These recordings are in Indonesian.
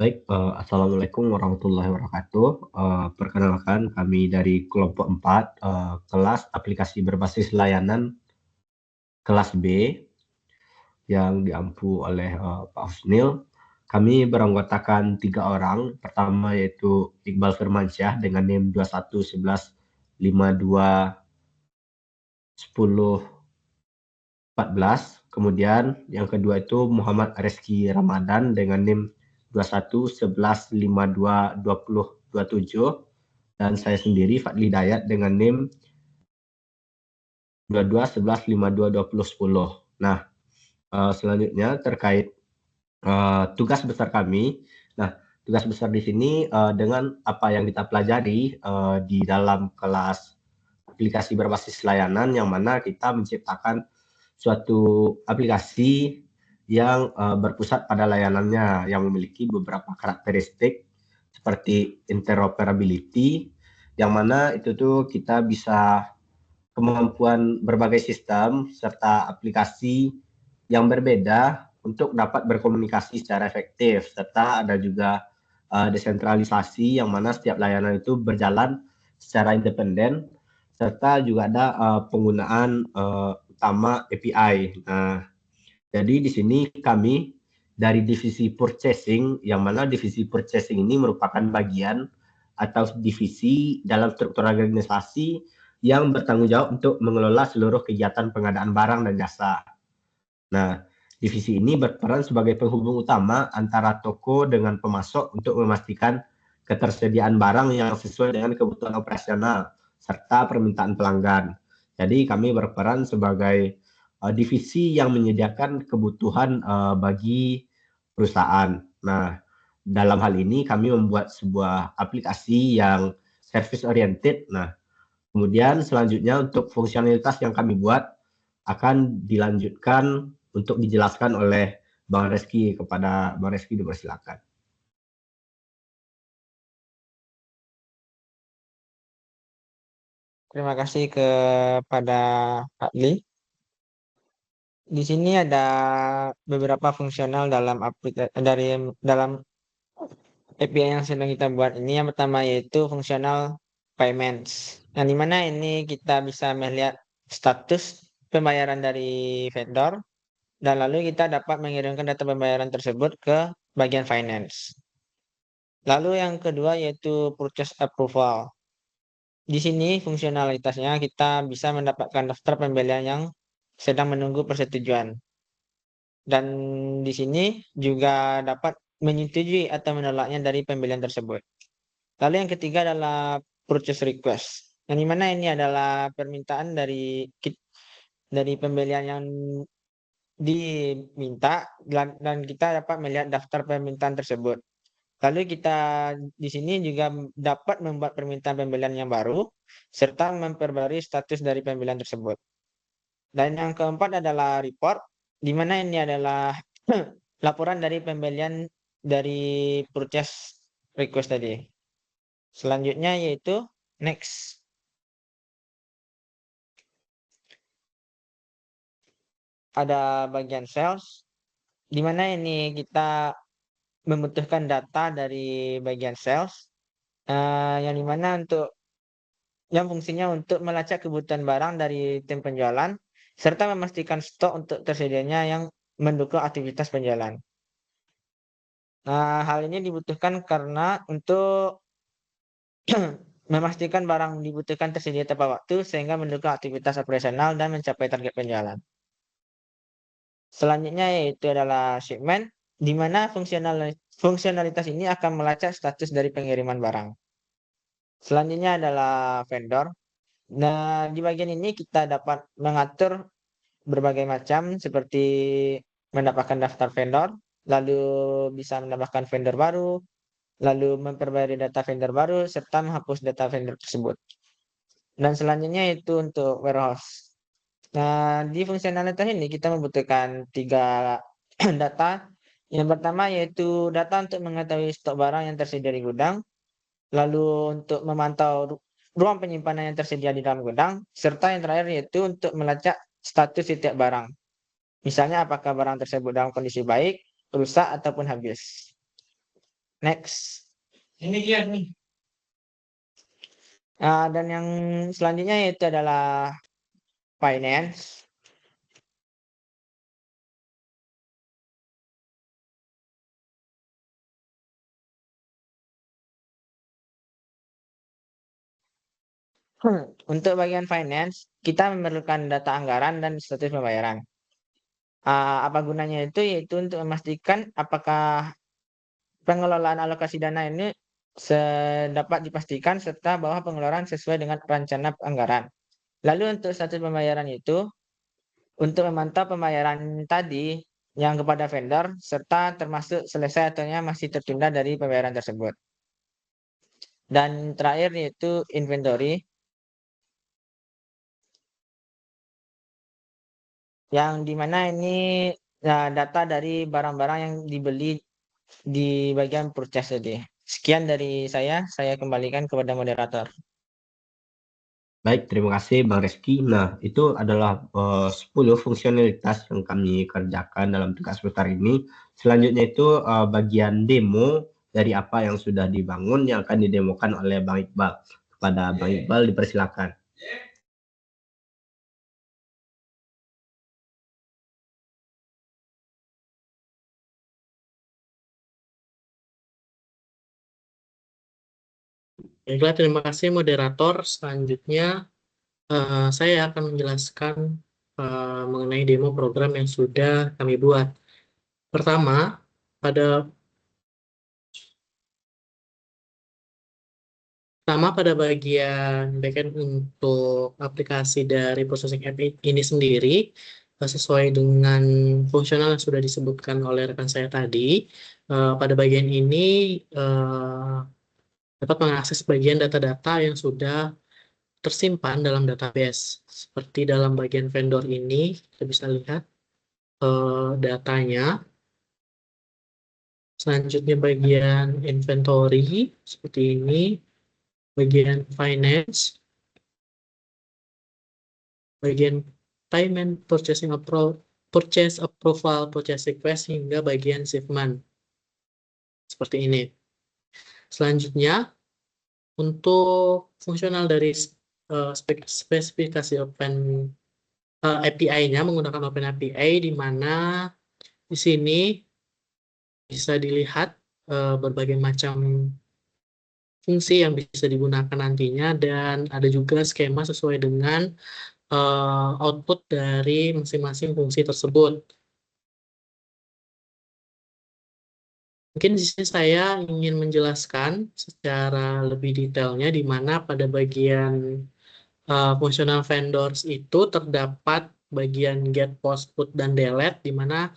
Baik, assalamualaikum warahmatullahi wabarakatuh. Perkenalkan kami dari kelompok 4, kelas aplikasi berbasis layanan kelas B yang diampu oleh Pak Husnil. Kami beranggotakan 3 orang. Pertama yaitu Iqbal Firmansyah dengan NIM 2111521014. Kemudian yang kedua itu Muhammad Reski Ramadan dengan NIM 2111522027, dan saya sendiri Fadli Dayat dengan NIM 2211522010. Nah, selanjutnya terkait tugas besar kami. Nah, tugas besar di sini dengan apa yang kita pelajari di dalam kelas aplikasi berbasis layanan, yang mana kita menciptakan suatu aplikasi yang berpusat pada layanannya yang memiliki beberapa karakteristik seperti interoperability, yang mana itu tuh kita bisa kemampuan berbagai sistem serta aplikasi yang berbeda untuk dapat berkomunikasi secara efektif, serta ada juga desentralisasi yang mana setiap layanan itu berjalan secara independen, serta juga ada penggunaan utama API. Nah, jadi di sini kami dari divisi purchasing, yang mana divisi purchasing ini merupakan bagian atau divisi dalam struktur organisasi yang bertanggung jawab untuk mengelola seluruh kegiatan pengadaan barang dan jasa. Nah, divisi ini berperan sebagai penghubung utama antara toko dengan pemasok untuk memastikan ketersediaan barang yang sesuai dengan kebutuhan operasional serta permintaan pelanggan. Jadi kami berperan sebagai divisi yang menyediakan kebutuhan bagi perusahaan. Nah, dalam hal ini kami membuat sebuah aplikasi yang service oriented. Nah, kemudian selanjutnya untuk fungsionalitas yang kami buat akan dilanjutkan untuk dijelaskan oleh Bang Reski. Kepada Bang Reski dipersilakan. Terima kasih kepada Pak Li. Di sini ada beberapa fungsional dalam API yang sedang kita buat ini. Yang pertama yaitu fungsional payments. Yang dimana ini kita bisa melihat status pembayaran dari vendor, dan lalu kita dapat mengirimkan data pembayaran tersebut ke bagian finance. Lalu yang kedua yaitu purchase approval. Di sini fungsionalitasnya kita bisa mendapatkan daftar pembelian yang sedang menunggu persetujuan. Dan di sini juga dapat menyetujui atau menolaknya dari pembelian tersebut. Lalu yang ketiga adalah purchase request. Yang dimana ini adalah permintaan dari pembelian yang diminta, dan kita dapat melihat daftar permintaan tersebut. Lalu kita di sini juga dapat membuat permintaan pembelian yang baru serta memperbarui status dari pembelian tersebut. Dan yang keempat adalah report, di mana ini adalah laporan dari pembelian dari purchase request tadi. Selanjutnya yaitu next. Ada bagian sales, di mana ini kita membutuhkan data dari bagian sales, yang dimana yang fungsinya untuk melacak kebutuhan barang dari tim penjualan serta memastikan stok untuk tersedianya yang mendukung aktivitas penjualan. Nah, hal ini dibutuhkan karena untuk memastikan barang dibutuhkan tersedia tepat waktu sehingga mendukung aktivitas operasional dan mencapai target penjualan. Selanjutnya yaitu adalah shipment, di mana fungsionalitas ini akan melacak status dari pengiriman barang. Selanjutnya adalah vendor. Nah, di bagian ini kita dapat mengatur berbagai macam seperti mendapatkan daftar vendor, lalu bisa menambahkan vendor baru, lalu memperbarui data vendor baru, serta menghapus data vendor tersebut. Dan selanjutnya itu untuk warehouse. Nah, di fungsionalitas ini kita membutuhkan 3 data. Yang pertama yaitu data untuk mengetahui stok barang yang tersedia di gudang, lalu untuk memantau ruang penyimpanan yang tersedia di dalam gudang, serta yang terakhir yaitu untuk melacak status setiap barang. Misalnya apakah barang tersebut dalam kondisi baik, rusak, ataupun habis. Next. Ini dia nih. Dan yang selanjutnya yaitu adalah finance. Untuk bagian finance, kita memerlukan data anggaran dan status pembayaran. Apa gunanya itu? Yaitu untuk memastikan apakah pengelolaan alokasi dana ini dapat dipastikan serta bahwa pengeluaran sesuai dengan rencana anggaran. Lalu untuk status pembayaran itu, untuk memantau pembayaran tadi yang kepada vendor serta termasuk selesai ataunya masih tertunda dari pembayaran tersebut. Dan terakhir yaitu inventory, yang dimana ini data dari barang-barang yang dibeli di bagian purchase tadi. Sekian dari saya kembalikan kepada moderator. Baik, terima kasih Bang Reski. Nah, itu adalah 10 fungsionalitas yang kami kerjakan dalam tugas besar ini. Selanjutnya itu bagian demo dari apa yang sudah dibangun yang akan didemokan oleh Bang Iqbal. Kepada Bang Iqbal dipersilakan. Baiklah, terima kasih moderator. Selanjutnya saya akan menjelaskan mengenai demo program yang sudah kami buat. Pertama, pada bagian backend untuk aplikasi dari processing app ini sendiri, sesuai dengan fungsional yang sudah disebutkan oleh rekan saya tadi, pada bagian ini dapat mengakses bagian data-data yang sudah tersimpan dalam database. Seperti dalam bagian vendor ini, kita bisa lihat datanya. Selanjutnya bagian inventory, seperti ini. Bagian finance. Bagian payment, purchase approval, purchase request, hingga bagian shipment. Seperti ini. Selanjutnya, untuk fungsional dari spesifikasi API-nya menggunakan Open API, di mana di sini bisa dilihat berbagai macam fungsi yang bisa digunakan nantinya, dan ada juga skema sesuai dengan output dari masing-masing fungsi tersebut. Mungkin di sini saya ingin menjelaskan secara lebih detailnya, di mana pada bagian fungsional vendors itu terdapat bagian get, post, put, dan delete, di mana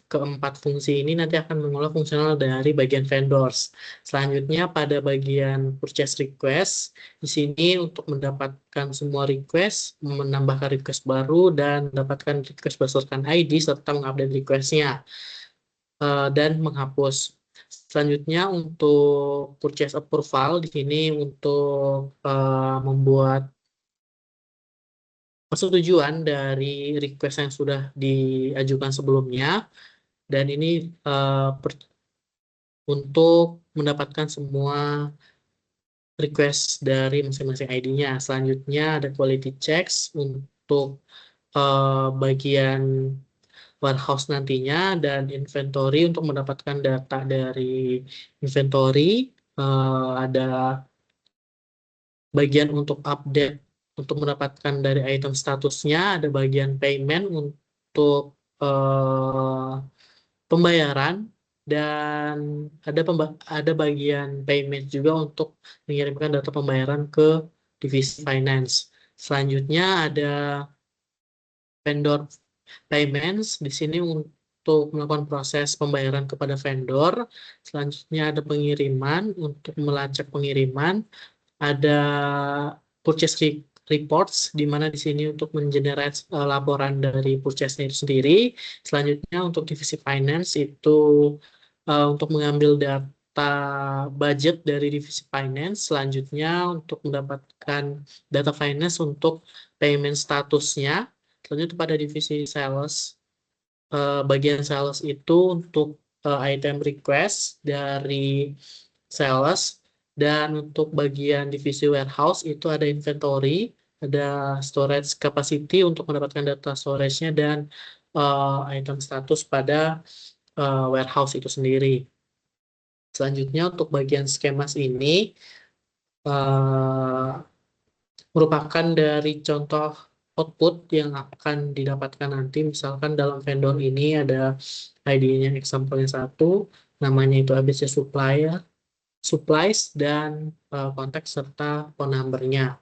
keempat fungsi ini nanti akan mengolah fungsional dari bagian vendors. Selanjutnya pada bagian purchase request, di sini untuk mendapatkan semua request, menambahkan request baru, dan mendapatkan request berdasarkan ID, serta mengupdate requestnya, dan menghapus. Selanjutnya untuk purchase approval, di sini untuk membuat persetujuan dari request yang sudah diajukan sebelumnya, dan ini untuk mendapatkan semua request dari masing-masing ID-nya. Selanjutnya ada quality checks untuk bagian warehouse nantinya, dan inventory untuk mendapatkan data dari inventory. Ada bagian untuk update untuk mendapatkan dari item statusnya, ada bagian payment untuk pembayaran, dan ada bagian payment juga untuk mengirimkan data pembayaran ke divisi finance. Selanjutnya ada vendor payments, di sini untuk melakukan proses pembayaran kepada vendor. Selanjutnya ada pengiriman, untuk melacak pengiriman. Ada purchase reports, di mana di sini untuk mengenerate laporan dari purchase-nya itu sendiri. Selanjutnya untuk divisi finance itu untuk mengambil data budget dari divisi finance. Selanjutnya untuk mendapatkan data finance untuk payment statusnya. Selanjutnya pada divisi sales, bagian sales itu untuk item request dari sales, dan untuk bagian divisi warehouse itu ada inventory, ada storage capacity untuk mendapatkan data storage-nya, dan item status pada warehouse itu sendiri. Selanjutnya untuk bagian schemas ini merupakan dari contoh output yang akan didapatkan nanti. Misalkan dalam vendor ini ada ID-nya example-nya 1, namanya itu ABC supplies, dan konteks serta phone number-nya.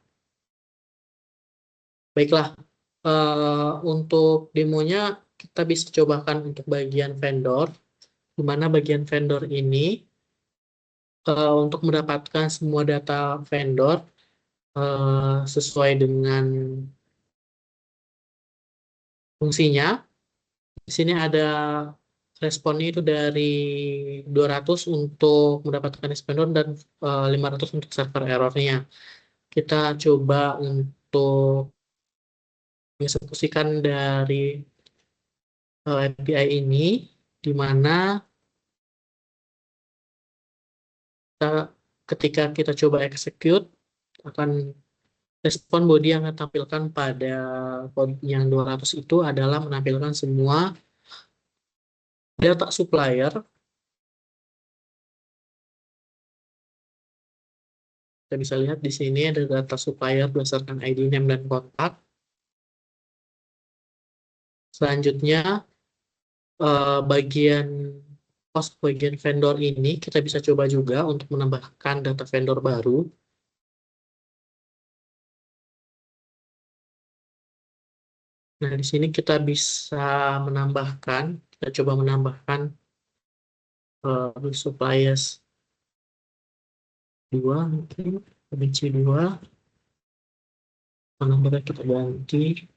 Baiklah, untuk demonya kita bisa cobakan untuk bagian vendor, di mana bagian vendor ini untuk mendapatkan semua data vendor sesuai dengan fungsinya. Di sini ada responnya itu dari 200 untuk mendapatkan responder dan 500 untuk server errornya. Kita coba untuk mengeksekusikan dari API ini, di mana ketika kita coba execute, akan respon body yang akan tampilkan pada code yang 200 itu adalah menampilkan semua data supplier. Kita bisa lihat di sini ada data supplier berdasarkan ID, name, dan kontak. Selanjutnya, bagian vendor ini kita bisa coba juga untuk menambahkan data vendor baru. Nah, di sini kita bisa menambahkan, kita coba menambahkan suppliers 2, mungkin ABC 2. Nomornya kita ganti.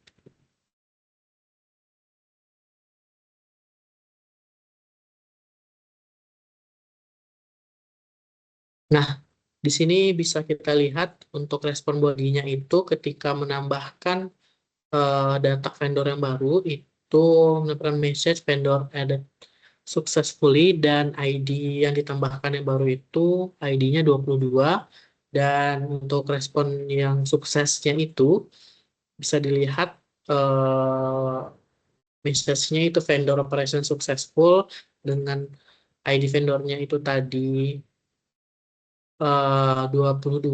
Nah, di sini bisa kita lihat untuk respon bodinya itu ketika menambahkan data vendor yang baru itu menambahkan message vendor added successfully, dan ID yang ditambahkan yang baru itu ID-nya 22, dan untuk respon yang suksesnya itu bisa dilihat message-nya itu vendor operation successful dengan ID vendornya itu tadi 22.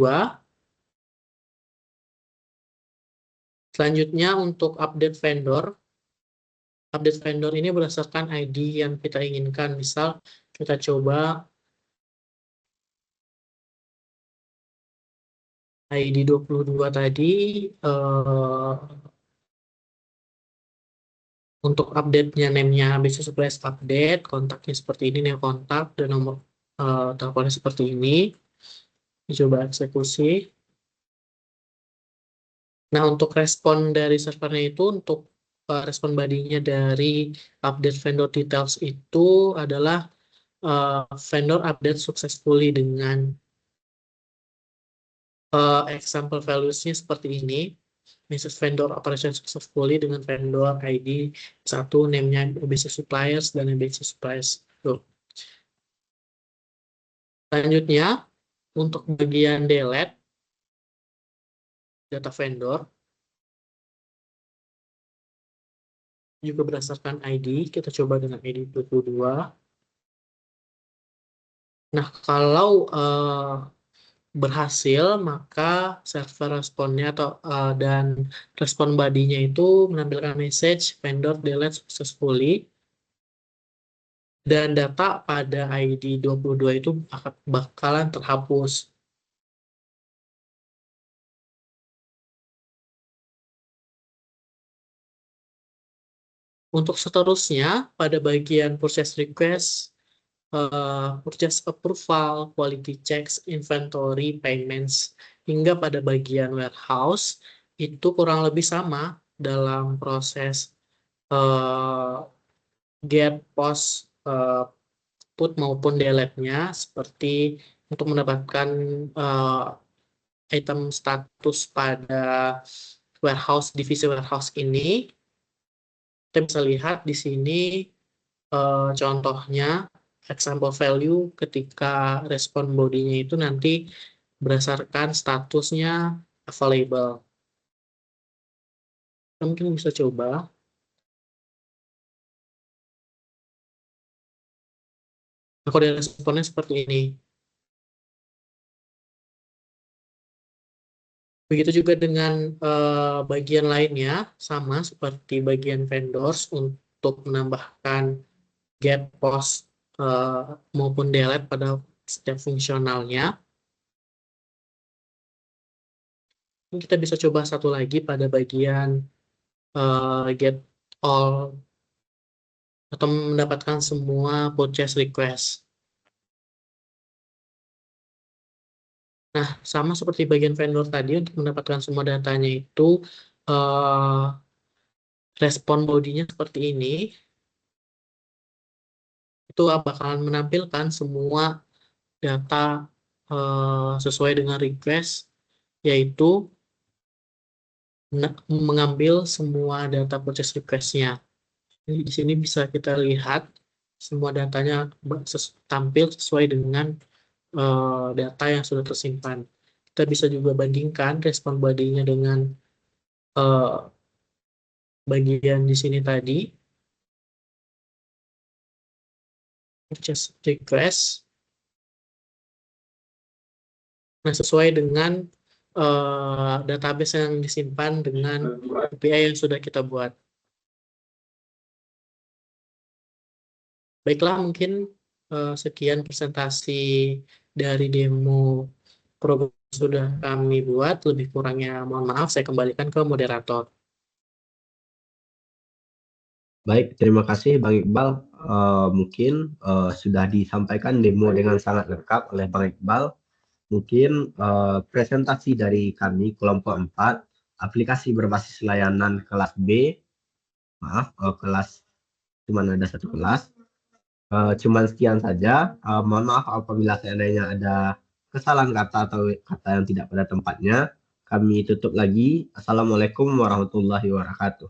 Selanjutnya untuk update vendor ini berdasarkan ID yang kita inginkan. Misal kita coba ID 22 tadi, untuk update-nya name-nya bisa supplies update, kontaknya seperti ini, name kontak, dan nomor teleponnya seperti ini. Coba eksekusi. Nah, untuk respon dari servernya itu, untuk respon body-nya dari update vendor details itu adalah vendor update successfully dengan example values-nya seperti ini. Message vendor operation successfully dengan vendor ID 1, name-nya ABC suppliers, dan ABC suppliers. Selanjutnya, untuk bagian delete data vendor, juga berdasarkan ID, kita coba dengan ID 22. Nah, kalau berhasil, maka server responnya dan respon body-nya itu menampilkan message vendor delete successfully, dan data pada ID 22 itu bakalan terhapus. Untuk seterusnya, pada bagian process request, purchase approval, quality checks, inventory, payments, hingga pada bagian warehouse, itu kurang lebih sama dalam proses get, post, put maupun delete-nya, seperti untuk mendapatkan item status pada divisi warehouse ini. Kita bisa lihat di sini contohnya example value ketika respon bodinya itu nanti berdasarkan statusnya available. Kita mungkin bisa coba. Nah, kode responnya seperti ini. Begitu juga dengan bagian lainnya, sama seperti bagian vendors untuk menambahkan get, post, maupun delete pada setiap fungsionalnya. Kita bisa coba satu lagi pada bagian get all atau mendapatkan semua purchase request. Nah, sama seperti bagian vendor tadi, untuk mendapatkan semua datanya itu respon bodinya seperti ini. Itu bakalan menampilkan semua data sesuai dengan request, yaitu mengambil semua data purchase request-nya. Di sini bisa kita lihat semua datanya tampil sesuai dengan data yang sudah tersimpan. Kita bisa juga bandingkan respon bodinya dengan bagian di sini tadi, purchase request. Nah, sesuai dengan database yang disimpan dengan API yang sudah kita buat. Baiklah, mungkin sekian presentasi dari demo program sudah kami buat. Lebih kurangnya mohon maaf, saya kembalikan ke moderator. Baik, terima kasih Bang Iqbal. Mungkin sudah disampaikan demo dengan sangat lengkap oleh Bang Iqbal. Mungkin presentasi dari kami kelompok 4, aplikasi berbasis layanan kelas B. Maaf, kelas cuman ada satu kelas. Cuman sekian saja. Mohon maaf apabila seandainya ada kesalahan kata atau kata yang tidak pada tempatnya. Kami tutup lagi. Assalamualaikum warahmatullahi wabarakatuh.